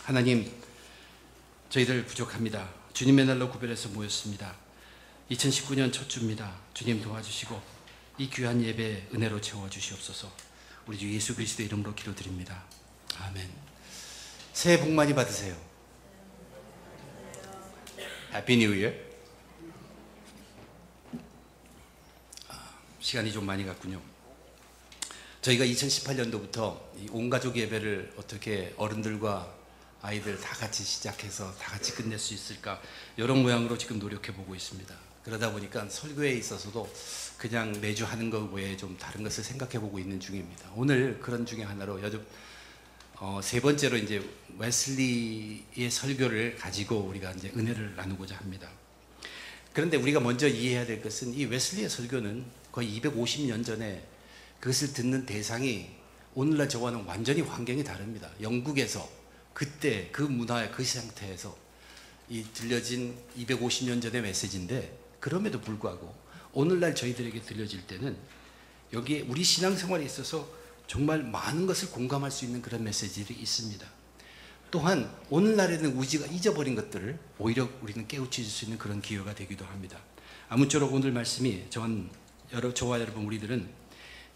하나님, 저희들 부족합니다. 주님의 날로 구별해서 모였습니다. 2019년 첫 주입니다. 주님 도와주시고 이 귀한 예배 은혜로 채워주시옵소서. 우리 주 예수 그리스도의 이름으로 기도드립니다. 아멘. 새해 복 많이 받으세요. 해피 뉴 이어. 시간이 좀 많이 갔군요. 저희가 2018년도부터 온 가족 예배를 어떻게 어른들과 아이들 다 같이 시작해서 다 같이 끝낼 수 있을까, 이런 모양으로 지금 노력해 보고 있습니다. 그러다 보니까 설교에 있어서도 그냥 매주 하는 것 외에 좀 다른 것을 생각해 보고 있는 중입니다. 오늘 그런 중에 하나로 요즘 세 번째로 이제 웨슬리의 설교를 가지고 우리가 이제 은혜를 나누고자 합니다. 그런데 우리가 먼저 이해해야 될 것은 이 웨슬리의 설교는 거의 250년 전에 그것을 듣는 대상이 오늘날 저와는 완전히 환경이 다릅니다. 영국에서 그때 그 문화의 그 상태에서 이 들려진 250년 전의 메시지인데, 그럼에도 불구하고 오늘날 저희들에게 들려질 때는 여기에 우리 신앙생활에 있어서 정말 많은 것을 공감할 수 있는 그런 메시지들이 있습니다. 또한 오늘날에는 우리가 잊어버린 것들을 오히려 우리는 깨우칠 수 있는 그런 기회가 되기도 합니다. 아무쪼록 오늘 말씀이 저와 여러분 우리들은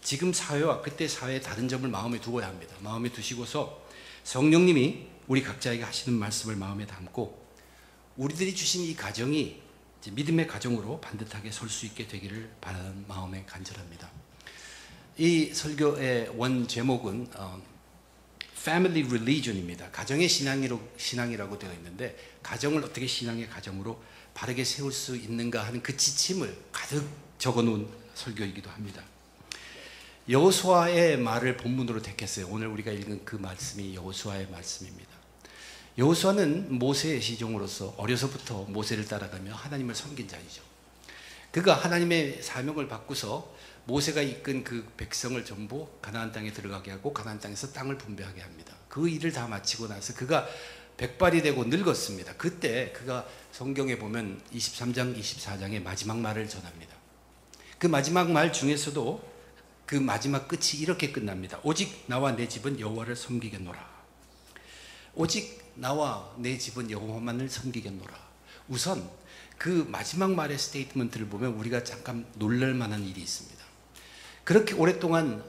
지금 사회와 그때 사회의 다른 점을 마음에 두어야 합니다. 마음에 두시고서 성령님이 우리 각자에게 하시는 말씀을 마음에 담고 우리들이 주신 이 가정이 믿음의 가정으로 반듯하게 설 수 있게 되기를 바라는 마음에 간절합니다. 이 설교의 원 제목은 Family Religion입니다. 가정의 신앙이라고 되어 있는데, 가정을 어떻게 신앙의 가정으로 바르게 세울 수 있는가 하는 그 지침을 가득 적어놓은 설교이기도 합니다. 여호수아의 말을 본문으로 택했어요. 오늘 우리가 읽은 그 말씀이 여호수아의 말씀입니다. 여호수아는 모세의 시종으로서 어려서부터 모세를 따라가며 하나님을 섬긴 자이죠. 그가 하나님의 사명을 받고서 모세가 이끈 그 백성을 전부 가나안 땅에 들어가게 하고 가나안 땅에서 땅을 분배하게 합니다. 그 일을 다 마치고 나서 그가 백발이 되고 늙었습니다. 그때 그가 성경에 보면 23장, 24장의 마지막 말을 전합니다. 그 마지막 말 중에서도 그 마지막 끝이 이렇게 끝납니다. 오직 나와 내 집은 여호와를 섬기겠노라. 오직 나와 내 집은 여호와만을 섬기겠노라. 우선 그 마지막 말의 스테이트먼트를 보면 우리가 잠깐 놀랄 만한 일이 있습니다. 그렇게 오랫동안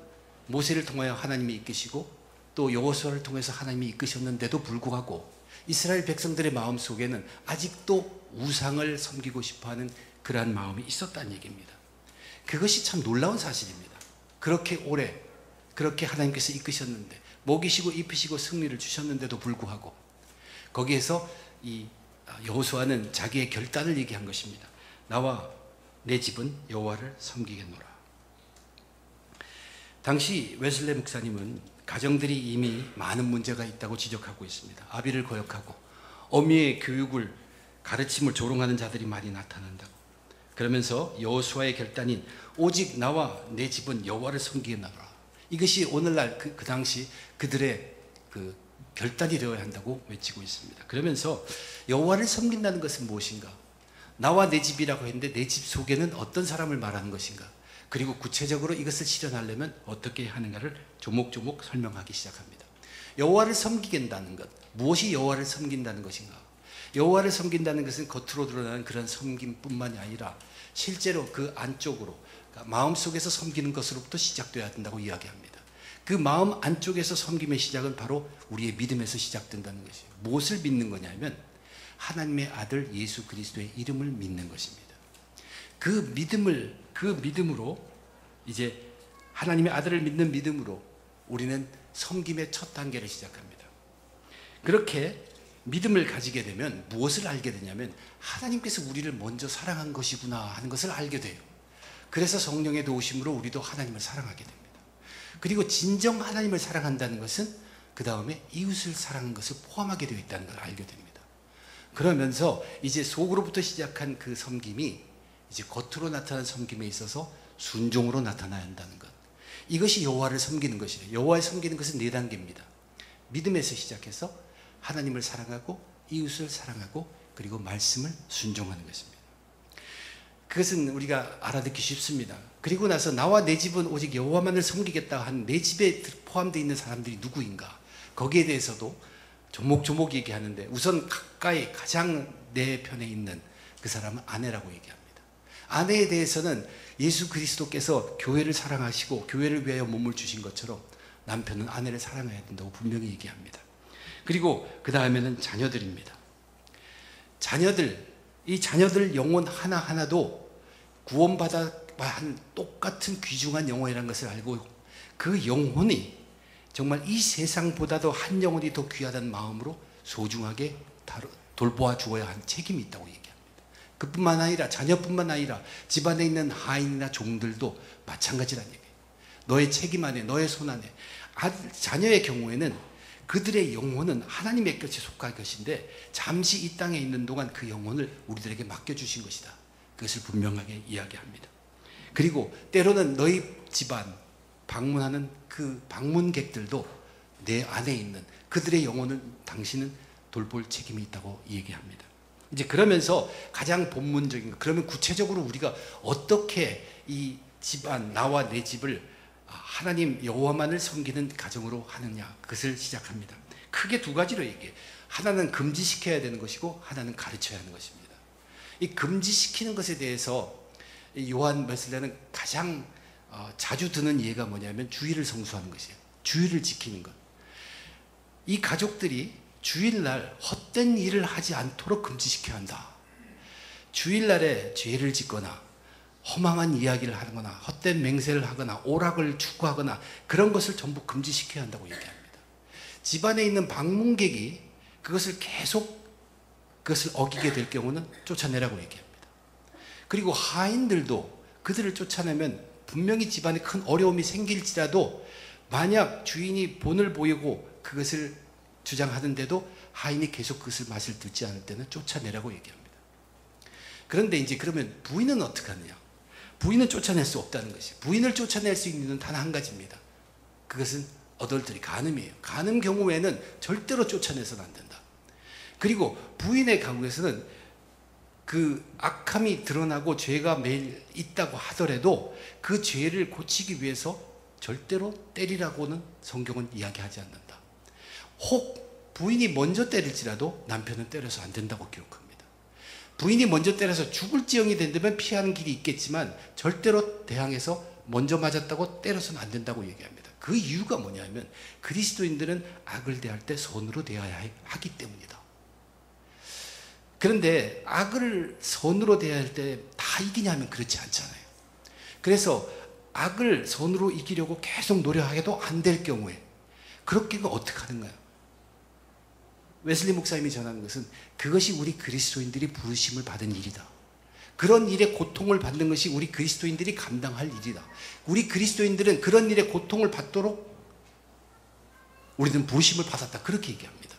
모세를 통하여 하나님이 이끄시고 또 여호수아를 통해서 하나님이 이끄셨는데도 불구하고 이스라엘 백성들의 마음속에는 아직도 우상을 섬기고 싶어하는 그러한 마음이 있었다는 얘기입니다. 그것이 참 놀라운 사실입니다. 그렇게 오래 그렇게 하나님께서 이끄셨는데, 먹이시고 입히시고 승리를 주셨는데도 불구하고 거기에서 이 여호수아는 자기의 결단을 얘기한 것입니다. 나와 내 집은 여호와를 섬기겠노라. 당시 웨슬레 목사님은 가정들이 이미 많은 문제가 있다고 지적하고 있습니다. 아비를 거역하고 어미의 교육을 가르침을 조롱하는 자들이 많이 나타난다고. 그러면서 여호수아의 결단인 오직 나와 내 집은 여호와를 섬기겠노라, 이것이 오늘날 그 당시 그들의 그 결단이 되어야 한다고 외치고 있습니다. 그러면서 여호와를 섬긴다는 것은 무엇인가? 나와 내 집이라고 했는데 내 집 속에는 어떤 사람을 말하는 것인가? 그리고 구체적으로 이것을 실현하려면 어떻게 하는가를 조목조목 설명하기 시작합니다. 여호와를 섬기겠다는 것, 무엇이 여호와를 섬긴다는 것인가? 여호와를 섬긴다는 것은 겉으로 드러나는 그런 섬김뿐만이 아니라 실제로 그 안쪽으로, 그러니까 마음속에서 섬기는 것으로부터 시작되어야 된다고 이야기합니다. 그 마음 안쪽에서 섬김의 시작은 바로 우리의 믿음에서 시작된다는 것이에요. 무엇을 믿는 거냐면 하나님의 아들 예수 그리스도의 이름을 믿는 것입니다. 그 믿음으로 이제 하나님의 아들을 믿는 믿음으로 우리는 섬김의 첫 단계를 시작합니다. 그렇게 믿음을 가지게 되면 무엇을 알게 되냐면 하나님께서 우리를 먼저 사랑한 것이구나 하는 것을 알게 돼요. 그래서 성령의 도우심으로 우리도 하나님을 사랑하게 됩니다. 그리고 진정 하나님을 사랑한다는 것은 그 다음에 이웃을 사랑하는 것을 포함하게 되어 있다는 걸 알게 됩니다. 그러면서 이제 속으로부터 시작한 그 섬김이 이제 겉으로 나타난 섬김에 있어서 순종으로 나타나야 한다는 것, 이것이 여호와를 섬기는 것이에요. 여호와를 섬기는 것은 4단계입니다. 믿음에서 시작해서 하나님을 사랑하고 이웃을 사랑하고 그리고 말씀을 순종하는 것입니다. 그것은 우리가 알아듣기 쉽습니다. 그리고 나서 나와 내 집은 오직 여호와만을 섬기겠다 한 내 집에 포함되어 있는 사람들이 누구인가, 거기에 대해서도 조목조목 얘기하는데 우선 가까이 가장 내 편에 있는 그 사람은 아내라고 얘기합니다. 아내에 대해서는 예수 그리스도께서 교회를 사랑하시고 교회를 위하여 몸을 주신 것처럼 남편은 아내를 사랑해야 된다고 분명히 얘기합니다. 그리고 그 다음에는 자녀들입니다. 이 자녀들 영혼 하나하나도 구원받아 한 똑같은 귀중한 영혼이라는 것을 알고 그 영혼이 정말 이 세상보다도 한 영혼이 더 귀하다는 마음으로 소중하게 돌보아 주어야 한 책임이 있다고 얘기합니다. 그뿐만 아니라 자녀뿐만 아니라 집안에 있는 하인이나 종들도 마찬가지라는 얘기예요. 너의 책임 안에, 너의 손 안에. 자녀의 경우에는 그들의 영혼은 하나님의 것에 속할 것인데 잠시 이 땅에 있는 동안 그 영혼을 우리들에게 맡겨주신 것이다. 그것을 분명하게 이야기합니다. 그리고 때로는 너희 집안 방문하는 그 방문객들도 내 안에 있는 그들의 영혼을 당신은 돌볼 책임이 있다고 얘기합니다. 이제 그러면서 가장 본문적인 거, 그러면 구체적으로 우리가 어떻게 이 집안, 나와 내 집을 하나님 여호와만을 섬기는 가정으로 하느냐, 그것을 시작합니다. 크게 두 가지로 얘기해요. 하나는 금지시켜야 되는 것이고 하나는 가르쳐야 하는 것입니다. 이 금지시키는 것에 대해서 요한 웨슬레는 가장 자주 드는 예가 뭐냐면 주일을 성수하는 것이에요. 주일을 지키는 것. 이 가족들이 주일날 헛된 일을 하지 않도록 금지시켜야 한다. 주일날에 죄를 짓거나 허망한 이야기를 하거나 헛된 맹세를 하거나 오락을 추구하거나 그런 것을 전부 금지시켜야 한다고 얘기합니다. 집안에 있는 방문객이 그것을 어기게 될 경우는 쫓아내라고 얘기합니다. 그리고 하인들도 그들을 쫓아내면 분명히 집안에 큰 어려움이 생길지라도 만약 주인이 본을 보이고 그것을 주장하는데도 하인이 계속 그것을 맛을 듣지 않을 때는 쫓아내라고 얘기합니다. 그런데 이제 그러면 부인은 어떻게 하느냐? 부인은 쫓아낼 수 없다는 것이. 부인을 쫓아낼 수 있는 단 한 가지입니다. 그것은 어덜트리, 간음이에요. 간음 경우에는 절대로 쫓아내서는 안 된다. 그리고 부인의 경우에서는 그 악함이 드러나고 죄가 매일 있다고 하더라도 그 죄를 고치기 위해서 절대로 때리라고는 성경은 이야기하지 않는다. 혹 부인이 먼저 때릴지라도 남편은 때려서 안 된다고 기록합니다. 부인이 먼저 때려서 죽을지경이 된다면 피하는 길이 있겠지만 절대로 대항해서 먼저 맞았다고 때려서는 안 된다고 얘기합니다. 그 이유가 뭐냐면 그리스도인들은 악을 대할 때 선으로 대해야 하기 때문이다. 그런데 악을 선으로 대할 때 다 이기냐면 그렇지 않잖아요. 그래서 악을 선으로 이기려고 계속 노력해도 안 될 경우에 그렇게는 어떻게 하는가요? 웨슬리 목사님이 전하는 것은 그것이 우리 그리스도인들이 부르심을 받은 일이다. 그런 일의 고통을 받는 것이 우리 그리스도인들이 감당할 일이다. 우리 그리스도인들은 그런 일의 고통을 받도록 우리는 부르심을 받았다. 그렇게 얘기합니다.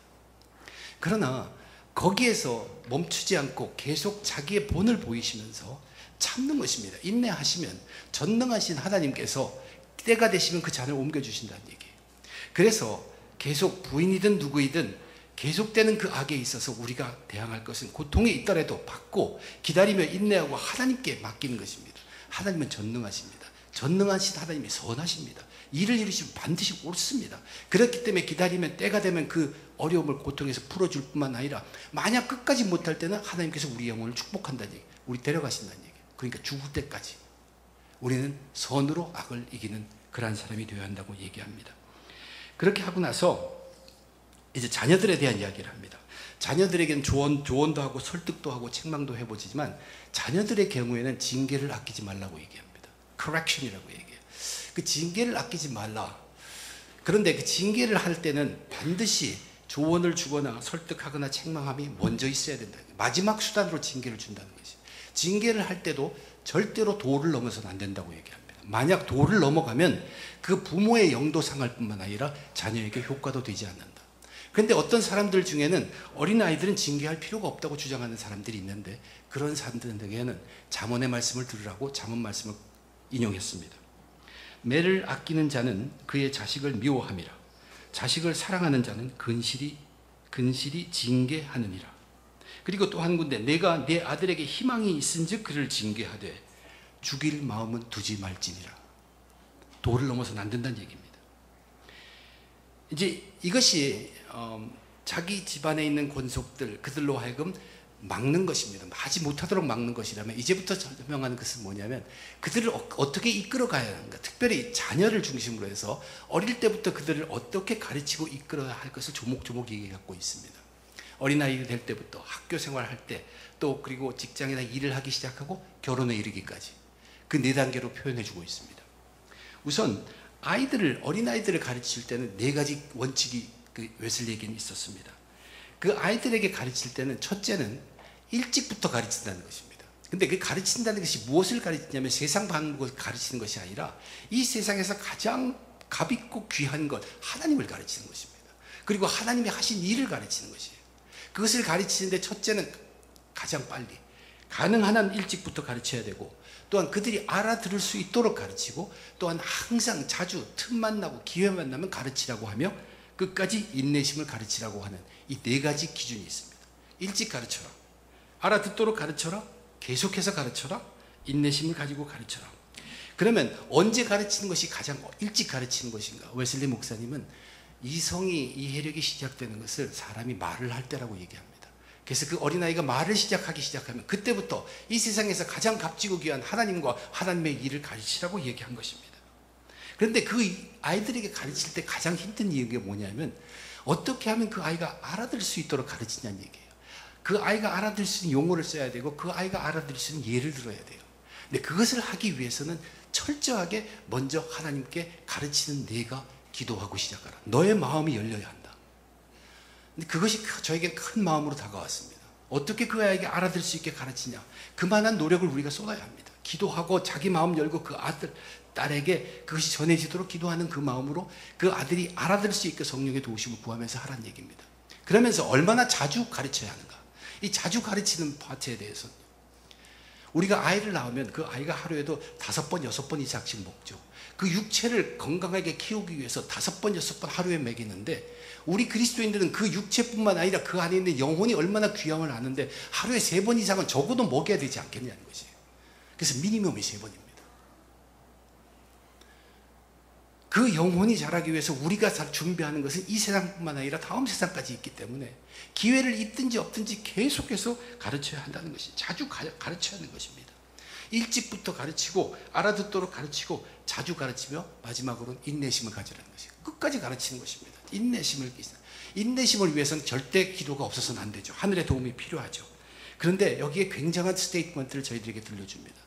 그러나 거기에서 멈추지 않고 계속 자기의 본을 보이시면서 참는 것입니다. 인내하시면 전능하신 하나님께서 때가 되시면 그 잔을 옮겨주신다는 얘기예요. 그래서 계속 부인이든 누구이든 계속되는 그 악에 있어서 우리가 대항할 것은 고통이 있더라도 받고 기다리며 인내하고 하나님께 맡기는 것입니다. 하나님은 전능하십니다. 전능하신 하나님이 선하십니다. 일을 이루시면 반드시 옳습니다. 그렇기 때문에 기다리면 때가 되면 그 어려움을 고통에서 풀어줄 뿐만 아니라 만약 끝까지 못할 때는 하나님께서 우리 영혼을 축복한다는 얘기, 우리 데려가신다는 얘기. 그러니까 죽을 때까지 우리는 선으로 악을 이기는 그러한 사람이 되어야 한다고 얘기합니다. 그렇게 하고 나서 이제 자녀들에 대한 이야기를 합니다. 자녀들에게는 조언도 하고 설득도 하고 책망도 해보지만 자녀들의 경우에는 징계를 아끼지 말라고 얘기합니다. correction이라고 얘기해요. 그 징계를 아끼지 말라. 그런데 그 징계를 할 때는 반드시 조언을 주거나 설득하거나 책망함이 먼저 있어야 된다. 마지막 수단으로 징계를 준다는 것이. 징계를 할 때도 절대로 도를 넘어서는 안 된다고 얘기합니다. 만약 도를 넘어가면 그 부모의 영도 상할 뿐만 아니라 자녀에게 효과도 되지 않는다. 그런데 어떤 사람들 중에는 어린아이들은 징계할 필요가 없다고 주장하는 사람들이 있는데 그런 사람들에게는 잠언의 말씀을 들으라고 잠언 말씀을 인용했습니다. 매를 아끼는 자는 그의 자식을 미워함이라. 자식을 사랑하는 자는 근실이 징계하느니라. 그리고 또 한 군데 내가 내 아들에게 희망이 있은즉 그를 징계하되 죽일 마음은 두지 말지니라. 도를 넘어서는 안 된다는 얘기입니다. 이제 이것이 자기 집안에 있는 권속들, 그들로 하여금 막는 것입니다. 하지 못하도록 막는 것이라면, 이제부터 설명하는 것은 뭐냐면 그들을 어떻게 이끌어가야 하는가, 특별히 자녀를 중심으로 해서 어릴 때부터 그들을 어떻게 가르치고 이끌어야 할 것을 조목조목 얘기하고 있습니다. 어린아이 될 때부터 학교 생활할 때, 또 그리고 직장이나 일을 하기 시작하고 결혼에 이르기까지 그 네 단계로 표현해주고 있습니다. 우선 어린아이들을 가르칠 때는 네 가지 원칙이 그 웨슬리에게는 있었습니다. 그 아이들에게 가르칠 때는 첫째는 일찍부터 가르친다는 것입니다. 근데 그 가르친다는 것이 무엇을 가르치냐면 세상 방법을 가르치는 것이 아니라 이 세상에서 가장 값있고 귀한 것, 하나님을 가르치는 것입니다. 그리고 하나님이 하신 일을 가르치는 것이에요. 그것을 가르치는데 첫째는 가장 빨리, 가능한 한 일찍부터 가르쳐야 되고, 또한 그들이 알아들을 수 있도록 가르치고, 또한 항상 자주 틈만 나고 기회만 나면 가르치라고 하며 끝까지 인내심을 가르치라고 하는 이 네 가지 기준이 있습니다. 일찍 가르쳐라, 알아듣도록 가르쳐라, 계속해서 가르쳐라, 인내심을 가지고 가르쳐라. 그러면 언제 가르치는 것이 가장 일찍 가르치는 것인가? 웨슬리 목사님은 이성이, 이해력이 시작되는 것을 사람이 말을 할 때라고 얘기합니다. 그래서 그 어린아이가 말을 시작하기 시작하면 그때부터 이 세상에서 가장 값지고 귀한 하나님과 하나님의 일을 가르치라고 얘기한 것입니다. 그런데 그 아이들에게 가르칠 때 가장 힘든 이유가 뭐냐면 어떻게 하면 그 아이가 알아들을 수 있도록 가르치냐는 얘기예요. 그 아이가 알아들을 수 있는 용어를 써야 되고 그 아이가 알아들을 수 있는 예를 들어야 돼요. 근데 그것을 하기 위해서는 철저하게 먼저 하나님께 가르치는 내가 기도하고 시작하라. 너의 마음이 열려야 한다. 근데 그것이 저에게 큰 마음으로 다가왔습니다. 어떻게 그 아이에게 알아들을 수 있게 가르치냐? 그만한 노력을 우리가 쏟아야 합니다. 기도하고 자기 마음 열고 그 아들, 딸에게 그것이 전해지도록 기도하는 그 마음으로 그 아들이 알아들을 수 있게 성령의 도우심을 구하면서 하라는 얘기입니다. 그러면서 얼마나 자주 가르쳐야 하는가? 이 자주 가르치는 파트에 대해서 우리가 아이를 낳으면 그 아이가 하루에도 5번, 6번 이상씩 먹죠. 그 육체를 건강하게 키우기 위해서 5번, 6번 하루에 먹이는데 우리 그리스도인들은 그 육체뿐만 아니라 그 안에 있는 영혼이 얼마나 귀함을 아는데 하루에 3번 이상은 적어도 먹여야 되지 않겠냐는 것이에요. 그래서 미니멈이 3번입니다. 그 영혼이 자라기 위해서 우리가 준비하는 것은 이 세상뿐만 아니라 다음 세상까지 있기 때문에 기회를 있든지 없든지 계속해서 가르쳐야 한다는 것이, 자주 가르쳐야 하는 것입니다. 일찍부터 가르치고 알아듣도록 가르치고 자주 가르치며 마지막으로는 인내심을 가지라는 것이에요. 끝까지 가르치는 것입니다. 인내심을 위해서는 절대 기도가 없어서는 안 되죠. 하늘의 도움이 필요하죠. 그런데 여기에 굉장한 스테이트먼트를 저희들에게 들려줍니다.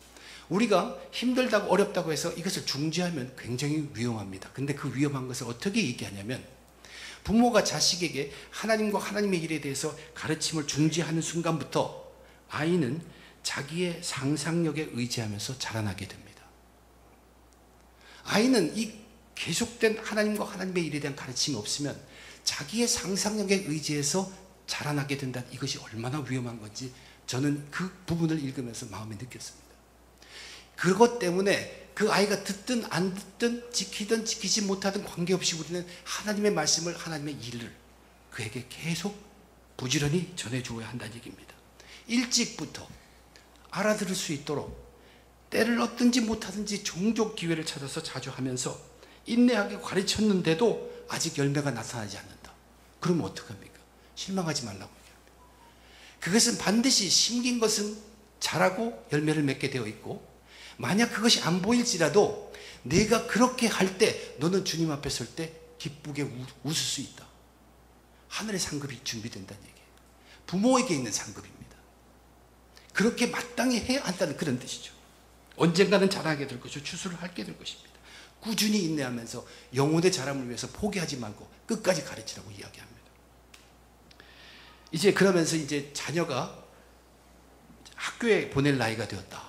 우리가 힘들다고 어렵다고 해서 이것을 중지하면 굉장히 위험합니다. 근데 그 위험한 것을 어떻게 얘기하냐면 부모가 자식에게 하나님과 하나님의 일에 대해서 가르침을 중지하는 순간부터 아이는 자기의 상상력에 의지하면서 자라나게 됩니다. 아이는 이 계속된 하나님과 하나님의 일에 대한 가르침이 없으면 자기의 상상력에 의지해서 자라나게 된다. 이것이 얼마나 위험한 건지 저는 그 부분을 읽으면서 마음에 느꼈습니다. 그것 때문에 그 아이가 듣든 안 듣든 지키든 지키지 못하든 관계없이 우리는 하나님의 말씀을, 하나님의 일을 그에게 계속 부지런히 전해주어야 한다는 얘기입니다. 일찍부터 알아들을 수 있도록 때를 얻든지 못하든지 종족 기회를 찾아서 자주 하면서 인내하게 가르쳤는데도 아직 열매가 나타나지 않는다. 그러면 어떡합니까? 실망하지 말라고 얘기합니다. 그것은 반드시 심긴 것은 자라고 열매를 맺게 되어 있고, 만약 그것이 안 보일지라도 내가 그렇게 할 때 너는 주님 앞에 설 때 기쁘게 웃을 수 있다. 하늘의 상급이 준비된다는 얘기예요. 부모에게 있는 상급입니다. 그렇게 마땅히 해야 한다는 그런 뜻이죠. 언젠가는 자라게 될 것이고 추수를 하게 될 것입니다. 꾸준히 인내하면서 영혼의 자람을 위해서 포기하지 말고 끝까지 가르치라고 이야기합니다. 이제 그러면서 이제 자녀가 학교에 보낼 나이가 되었다.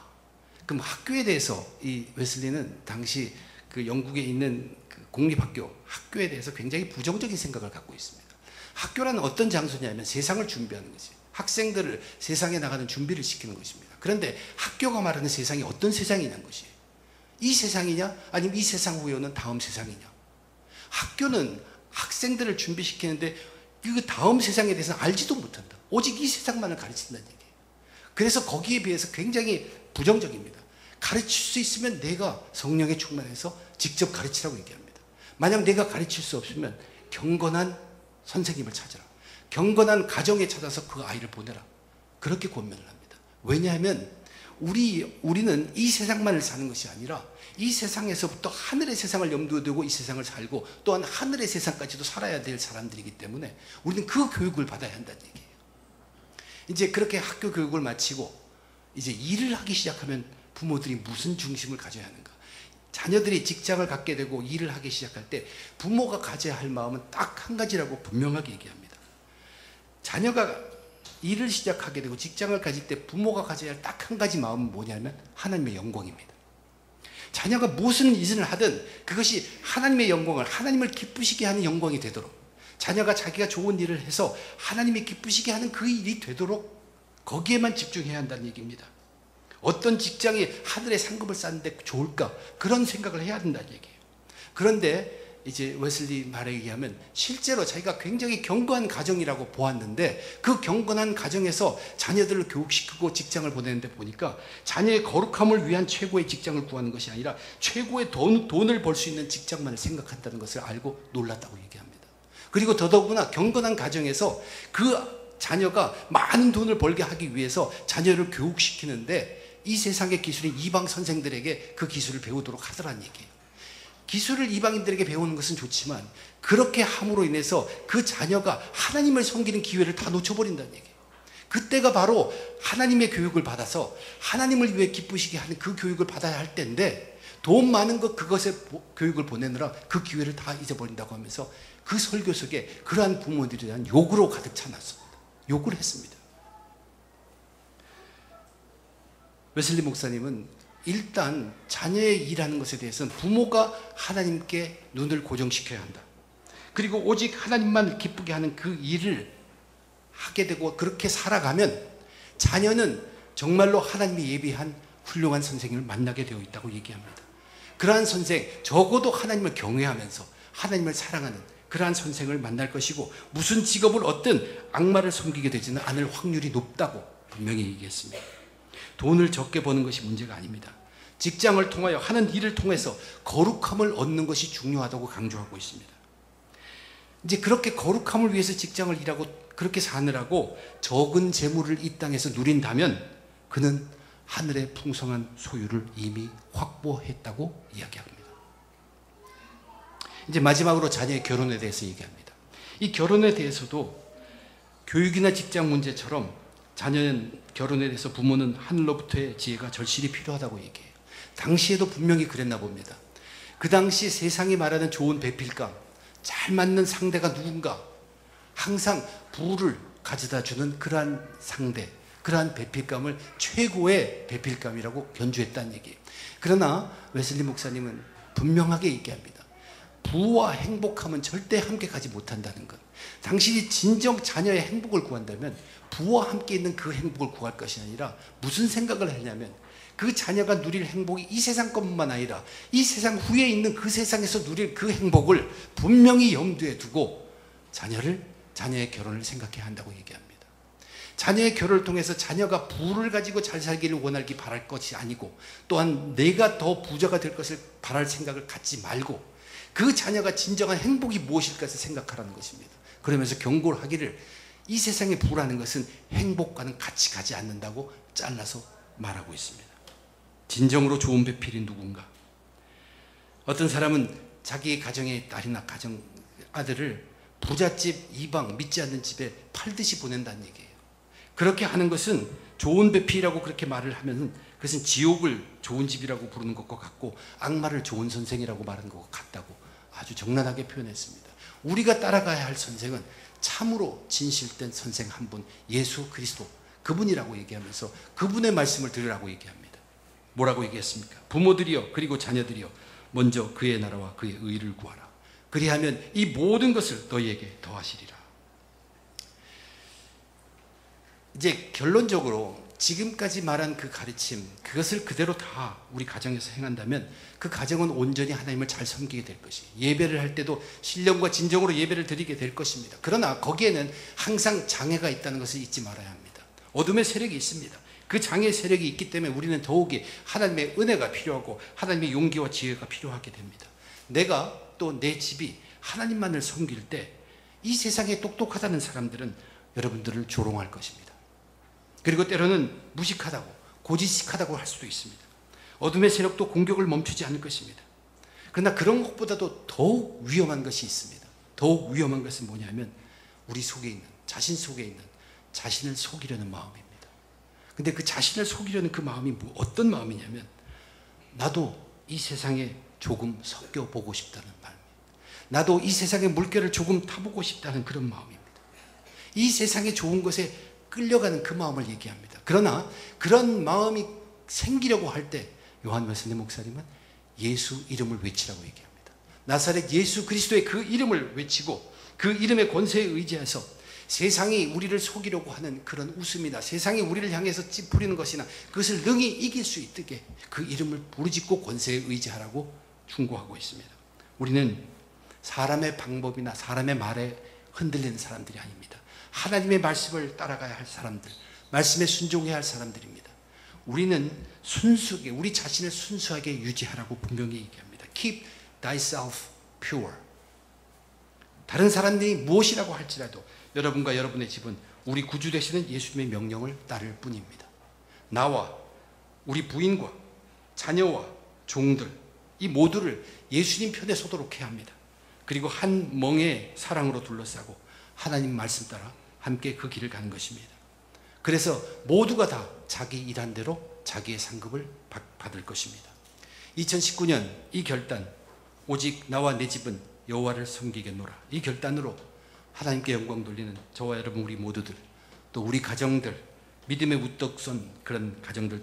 그럼 학교에 대해서 이 웨슬리는 당시 그 영국에 있는 그 공립학교, 학교에 대해서 굉장히 부정적인 생각을 갖고 있습니다. 학교라는 어떤 장소냐면 세상을 준비하는 거지. 학생들을 세상에 나가는 준비를 시키는 것입니다. 그런데 학교가 말하는 세상이 어떤 세상이냐는 것이에요. 이 세상이냐 아니면 이 세상 후에는 다음 세상이냐. 학교는 학생들을 준비시키는데 그 다음 세상에 대해서는 알지도 못한다. 오직 이 세상만을 가르친다는 얘기예요. 그래서 거기에 비해서 굉장히 부정적입니다. 가르칠 수 있으면 내가 성령에 충만해서 직접 가르치라고 얘기합니다. 만약 내가 가르칠 수 없으면 경건한 선생님을 찾아라. 경건한 가정에 찾아서 그 아이를 보내라. 그렇게 권면을 합니다. 왜냐하면 우리는 이 세상만을 사는 것이 아니라 이 세상에서부터 하늘의 세상을 염두에 두고 이 세상을 살고 또한 하늘의 세상까지도 살아야 될 사람들이기 때문에 우리는 그 교육을 받아야 한다는 얘기예요. 이제 그렇게 학교 교육을 마치고 이제 일을 하기 시작하면 부모들이 무슨 중심을 가져야 하는가? 자녀들이 직장을 갖게 되고 일을 하기 시작할 때 부모가 가져야 할 마음은 딱 한 가지라고 분명하게 얘기합니다. 자녀가 일을 시작하게 되고 직장을 가질 때 부모가 가져야 할 딱 한 가지 마음은 뭐냐면 하나님의 영광입니다. 자녀가 무슨 일을 하든 그것이 하나님의 영광을, 하나님을 기쁘시게 하는 영광이 되도록, 자녀가 자기가 좋은 일을 해서 하나님이 기쁘시게 하는 그 일이 되도록 거기에만 집중해야 한다는 얘기입니다. 어떤 직장이 하늘의 상급을 쌓는데 좋을까? 그런 생각을 해야 된다는 얘기예요. 그런데 이제 웨슬리 말에 의하면 실제로 자기가 굉장히 견고한 가정이라고 보았는데 그 견고한 가정에서 자녀들을 교육시키고 직장을 보내는데 보니까 자녀의 거룩함을 위한 최고의 직장을 구하는 것이 아니라 최고의 돈을 벌 수 있는 직장만을 생각한다는 것을 알고 놀랐다고 얘기합니다. 그리고 더더구나 견고한 가정에서 그 자녀가 많은 돈을 벌게 하기 위해서 자녀를 교육시키는데 이 세상의 기술인 이방 선생들에게 그 기술을 배우도록 하더라는 얘기예요. 기술을 이방인들에게 배우는 것은 좋지만 그렇게 함으로 인해서 그 자녀가 하나님을 섬기는 기회를 다 놓쳐버린다는 얘기예요. 그때가 바로 하나님의 교육을 받아서 하나님을 위해 기쁘시게 하는 그 교육을 받아야 할 때인데 돈 많은 것 그것에 교육을 보내느라 그 기회를 다 잊어버린다고 하면서 그 설교 속에 그러한 부모들에 대한 욕으로 가득 차놨습니다. 욕을 했습니다. 웨슬리 목사님은 일단 자녀의 일하는 것에 대해서는 부모가 하나님께 눈을 고정시켜야 한다. 그리고 오직 하나님만 기쁘게 하는 그 일을 하게 되고 그렇게 살아가면 자녀는 정말로 하나님이 예비한 훌륭한 선생님을 만나게 되어 있다고 얘기합니다. 그러한 선생, 적어도 하나님을 경외하면서 하나님을 사랑하는 그러한 선생을 만날 것이고 무슨 직업을 얻든 악마를 섬기게 되지는 않을 확률이 높다고 분명히 얘기했습니다. 돈을 적게 버는 것이 문제가 아닙니다. 직장을 통하여 하는 일을 통해서 거룩함을 얻는 것이 중요하다고 강조하고 있습니다. 이제 그렇게 거룩함을 위해서 직장을 일하고 그렇게 사느라고 적은 재물을 이 땅에서 누린다면 그는 하늘의 풍성한 소유를 이미 확보했다고 이야기합니다. 이제 마지막으로 자녀의 결혼에 대해서 얘기합니다. 이 결혼에 대해서도 교육이나 직장 문제처럼 자녀는 결혼에 대해서 부모는 하늘로부터의 지혜가 절실히 필요하다고 얘기해요. 당시에도 분명히 그랬나 봅니다. 그 당시 세상이 말하는 좋은 배필감, 잘 맞는 상대가 누군가, 항상 부를 가져다 주는 그러한 상대, 그러한 배필감을 최고의 배필감이라고 견주했다는 얘기예요. 그러나 웨슬리 목사님은 분명하게 얘기합니다. 부와 행복함은 절대 함께 가지 못한다는 것. 당신이 진정 자녀의 행복을 구한다면 부와 함께 있는 그 행복을 구할 것이 아니라 무슨 생각을 하냐면 그 자녀가 누릴 행복이 이 세상 것뿐만 아니라 이 세상 후에 있는 그 세상에서 누릴 그 행복을 분명히 염두에 두고 자녀의 결혼을 생각해야 한다고 얘기합니다. 자녀의 결혼을 통해서 자녀가 부를 가지고 잘 살기를 바랄 것이 아니고 또한 내가 더 부자가 될 것을 바랄 생각을 갖지 말고 그 자녀가 진정한 행복이 무엇일까 생각하라는 것입니다. 그러면서 경고를 하기를 이 세상의 부라는 것은 행복과는 같이 가지 않는다고 잘라서 말하고 있습니다. 진정으로 좋은 배필이 누군가? 어떤 사람은 자기의 가정의 딸이나 가정 아들을 부잣집 이방 믿지 않는 집에 팔듯이 보낸다는 얘기예요. 그렇게 하는 것은 좋은 배필이라고 그렇게 말을 하면 그것은 지옥을 좋은 집이라고 부르는 것과 같고 악마를 좋은 선생이라고 말하는 것과 같다고 아주 적나라하게 표현했습니다. 우리가 따라가야 할 선생은 참으로 진실된 선생 한 분, 예수 그리스도 그분이라고 얘기하면서 그분의 말씀을 들으라고 얘기합니다. 뭐라고 얘기했습니까? 부모들이여 그리고 자녀들이여 먼저 그의 나라와 그의 의를 구하라. 그리하면 이 모든 것을 너희에게 더하시리라. 이제 결론적으로 지금까지 말한 그 가르침, 그것을 그대로 다 우리 가정에서 행한다면 그 가정은 온전히 하나님을 잘 섬기게 될 것이, 예배를 할 때도 신령과 진정으로 예배를 드리게 될 것입니다. 그러나 거기에는 항상 장애가 있다는 것을 잊지 말아야 합니다. 어둠의 세력이 있습니다. 그 장애 세력이 있기 때문에 우리는 더욱이 하나님의 은혜가 필요하고 하나님의 용기와 지혜가 필요하게 됩니다. 내가 또 내 집이 하나님만을 섬길 때 이 세상에 똑똑하다는 사람들은 여러분들을 조롱할 것입니다. 그리고 때로는 무식하다고, 고지식하다고 할 수도 있습니다. 어둠의 세력도 공격을 멈추지 않을 것입니다. 그러나 그런 것보다도 더욱 위험한 것이 있습니다. 더욱 위험한 것은 뭐냐면 우리 속에 있는, 자신 속에 있는 자신을 속이려는 마음입니다. 근데 그 자신을 속이려는 그 마음이 어떤 마음이냐면 나도 이 세상에 조금 섞여 보고 싶다는 마음입니다. 나도 이 세상의 물결을 조금 타보고 싶다는 그런 마음입니다. 이 세상의 좋은 것에 끌려가는 그 마음을 얘기합니다. 그러나 그런 마음이 생기려고 할 때 요한 웨슬리 목사님은 예수 이름을 외치라고 얘기합니다. 나사렛 예수 그리스도의 그 이름을 외치고 그 이름의 권세에 의지해서 세상이 우리를 속이려고 하는 그런 웃음이나 세상이 우리를 향해서 찌푸리는 것이나 그것을 능히 이길 수 있게 그 이름을 부르짖고 권세에 의지하라고 충고하고 있습니다. 우리는 사람의 방법이나 사람의 말에 흔들리는 사람들이 아닙니다. 하나님의 말씀을 따라가야 할 사람들, 말씀에 순종해야 할 사람들입니다. 우리는 순수하게, 우리 자신을 순수하게 유지하라고 분명히 얘기합니다. Keep thyself pure. 다른 사람들이 무엇이라고 할지라도 여러분과 여러분의 집은 우리 구주 되시는 예수님의 명령을 따를 뿐입니다. 나와 우리 부인과 자녀와 종들, 이 모두를 예수님 편에 서도록 해야 합니다. 그리고 한 멍의 사랑으로 둘러싸고 하나님 말씀 따라 함께 그 길을 가는 것입니다. 그래서 모두가 다 자기 일한 대로 자기의 상급을 받을 것입니다. 2019년 이 결단, 오직 나와 내 집은 여호와를 섬기겠노라, 이 결단으로 하나님께 영광 돌리는 저와 여러분 우리 모두들, 또 우리 가정들, 믿음의 우뚝 선 그런 가정들